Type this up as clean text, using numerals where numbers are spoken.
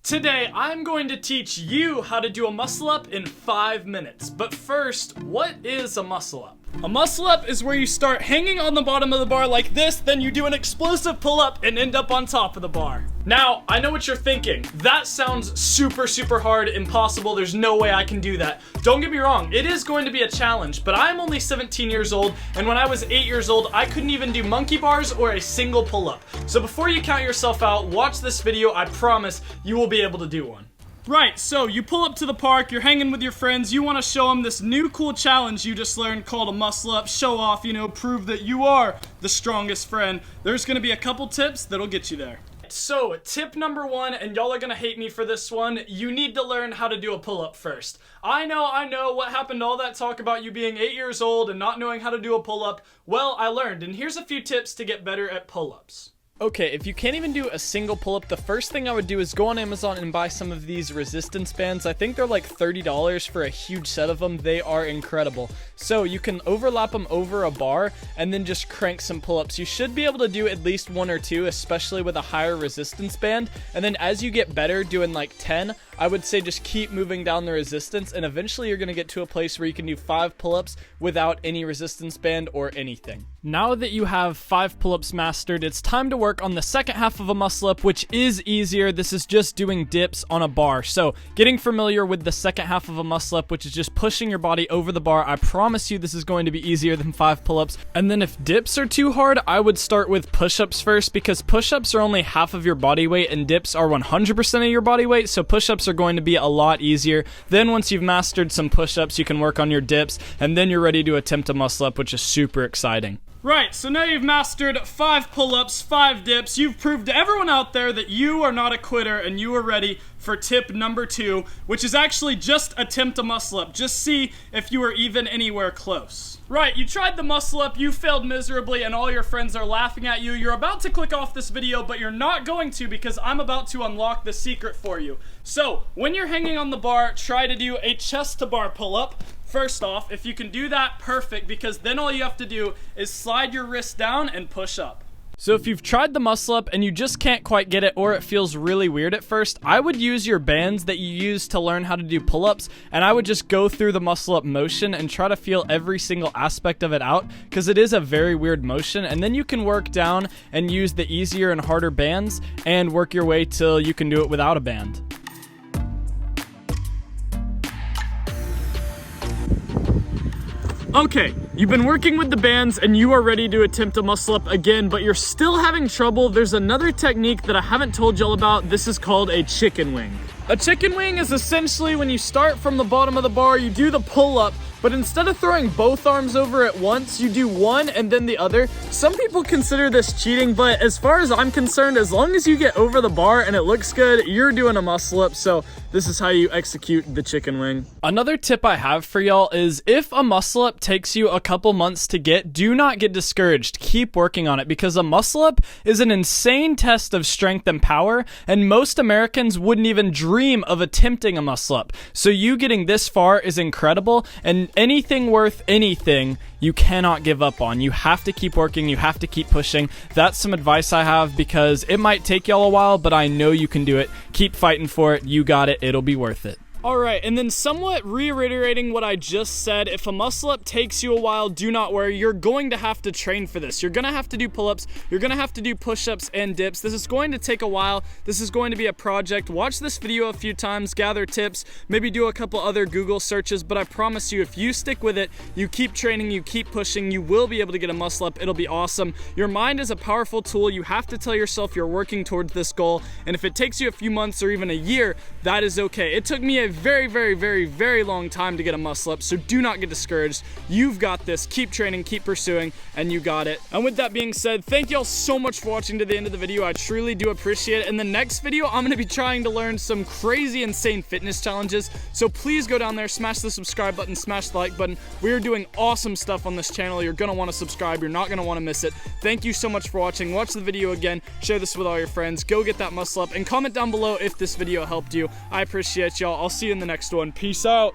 Today, I'm going to teach you how to do a muscle up in 5 minutes. But first, what is a muscle up? A muscle up is where you start hanging on the bottom of the bar like this, then you do an explosive pull up and end up on top of the bar. Now, I know what you're thinking. That sounds super hard, impossible, there's no way I can do that. Don't get me wrong, it is going to be a challenge, but I'm only 17 years old, and when I was 8 years old, I couldn't even do monkey bars or a single pull up. So before you count yourself out, watch this video, I promise you will be able to do one. Right, so you pull up to the park, you're hanging with your friends, you want to show them this new cool challenge you just learned called a muscle up, show off, prove that you are the strongest friend. There's going to be a couple tips that'll get you there. So, tip number 1, and y'all are gonna hate me for this one, you need to learn how to do a pull-up first. I know, what happened to all that talk about you being 8 years old and not knowing how to do a pull-up? Well, I learned, and here's a few tips to get better at pull-ups. Okay, if you can't even do a single pull-up, the first thing I would do is go on Amazon and buy some of these resistance bands. I think they're like $30 for a huge set of them. They are incredible. So you can overlap them over a bar and then just crank some pull-ups. You should be able to do at least 1 or 2, especially with a higher resistance band. And then as you get better doing like 10, I would say just keep moving down the resistance, and eventually you're going to get to a place where you can do 5 pull-ups without any resistance band or anything. Now that you have 5 pull-ups mastered, it's time to work on the second half of a muscle up, which is easier. This is just doing dips on a bar. So getting familiar with the second half of a muscle up, which is just pushing your body over the bar. I promise you this is going to be easier than 5 pull-ups. And then if dips are too hard, I would start with push-ups first, because push-ups are only half of your body weight and dips are 100% of your body weight. So push-ups are going to be a lot easier. Then once you've mastered some push-ups, you can work on your dips, and then you're ready to attempt a muscle up, which is super exciting. Right, so now you've mastered 5 pull-ups, 5 dips. You've proved to everyone out there that you are not a quitter and you are ready for tip number 2, which is actually just attempt a muscle up. Just see if you are even anywhere close. Right, you tried the muscle up, you failed miserably, and all your friends are laughing at you. You're about to click off this video, but you're not going to, because I'm about to unlock the secret for you. So, when you're hanging on the bar, try to do a chest to bar pull-up. First off, if you can do that, perfect, because then all you have to do is slide your wrist down and push up. So if you've tried the muscle up and you just can't quite get it, or it feels really weird at first, I would use your bands that you use to learn how to do pull-ups, and I would just go through the muscle up motion and try to feel every single aspect of it out, because it is a very weird motion. And then you can work down and use the easier and harder bands and work your way till you can do it without a band. Okay, you've been working with the bands and you are ready to attempt a muscle up again, but you're still having trouble. There's another technique that I haven't told y'all about. This is called a chicken wing. A chicken wing is essentially when you start from the bottom of the bar, you do the pull up, but instead of throwing both arms over at once, you do one and then the other. Some people consider this cheating, but as far as I'm concerned, as long as you get over the bar and it looks good, you're doing a muscle up. So this is how you execute the chicken wing. Another tip I have for y'all is if a muscle up takes you a couple months to get, do not get discouraged. Keep working on it, because a muscle up is an insane test of strength and power, and most Americans wouldn't even dream of attempting a muscle up. So you getting this far is incredible, and anything worth anything you cannot give up on. You have to keep working, you have to keep pushing. That's some advice I have, because it might take y'all a while, but I know you can do it. Keep fighting for it, you got it, it'll be worth it. Alright, and then somewhat reiterating what I just said, if a muscle up takes you a while, do not worry, you're going to have to train for this. You're going to have to do pull-ups, you're going to have to do push-ups and dips. This is going to take a while, this is going to be a project. Watch this video a few times, gather tips, maybe do a couple other Google searches, but I promise you, if you stick with it, you keep training, you keep pushing, you will be able to get a muscle up. It'll be awesome. Your mind is a powerful tool. You have to tell yourself you're working towards this goal, and if it takes you a few months or even a year, that is okay. It took me a very long time to get a muscle up, so do not get discouraged. You've got this. Keep training, keep pursuing, and you got it. And with that being said, thank y'all so much for watching to the end of the video. I truly do appreciate it. In the next video, I'm going to be trying to learn some crazy, insane fitness challenges, so please go down there, smash the subscribe button, smash the like button. We are doing awesome stuff on this channel. You're going to want to subscribe. You're not going to want to miss it. Thank you so much for watching. Watch the video again. Share this with all your friends. Go get that muscle up, and comment down below if this video helped you. I appreciate y'all. I'll see you in the next one. Peace out.